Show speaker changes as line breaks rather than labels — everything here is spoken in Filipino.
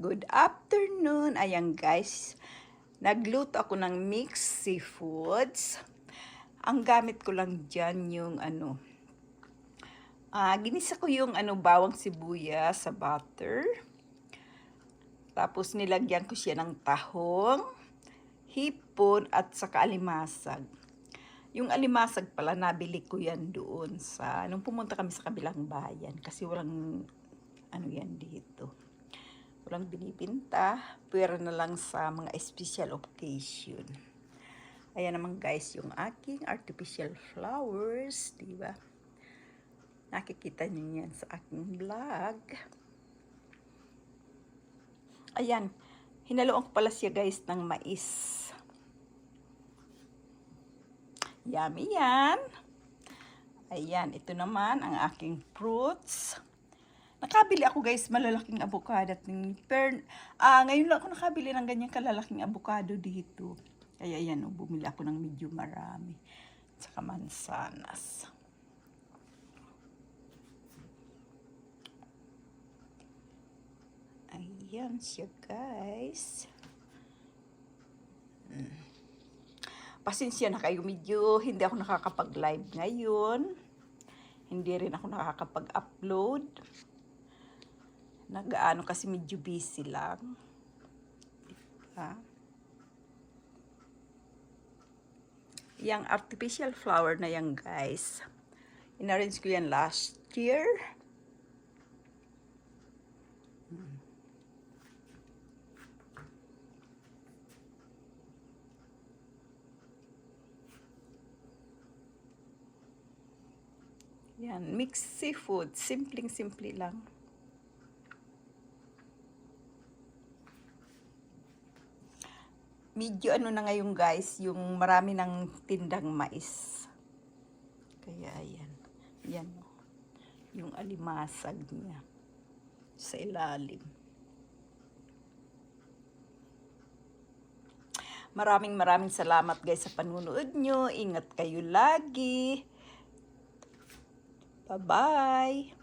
Good afternoon. Ayan guys, nagluto ako ng mixed seafoods. Ang gamit ko lang dyan yung ginisa ko yung bawang sibuyas sa butter. Tapos nilagyan ko siya ng tahong, hipon at saka alimasag. Yung alimasag pala, nabili ko yan doon nung pumunta kami sa kabilang bayan kasi walang yan dito. Walang binibinta, pero na lang sa mga special occasion. Ayan naman guys, yung aking artificial flowers, diba? Nakikita niyo yan sa aking vlog. Ayan, hinaluan ko pala siya guys ng mais. Yummy yan. Ayan, ito naman ang aking fruits. Nakabili ako guys, malalaking avocado. Ngayon lang ako nakabili ng ganyan kalalaking avocado dito. Kaya yan, bumili ako ng medyo marami. Saka mansanas. Ayan siya guys. Pasensya na kayo, medyo hindi ako nakakapag-live ngayon. Hindi rin ako nakakapag-upload. Nag-ano kasi medyo busy lang. Diba? Yang artificial flower na yan guys. In-arrange ko yan last year. Yan, mixed seafood. Simpleng-simple lang. Medyo na ngayon guys, yung marami ng tindang mais. Kaya ayan. Yan. Yung alimasag niya. Sa ilalim. Maraming salamat guys sa panunood nyo. Ingat kayo lagi. Bye-bye.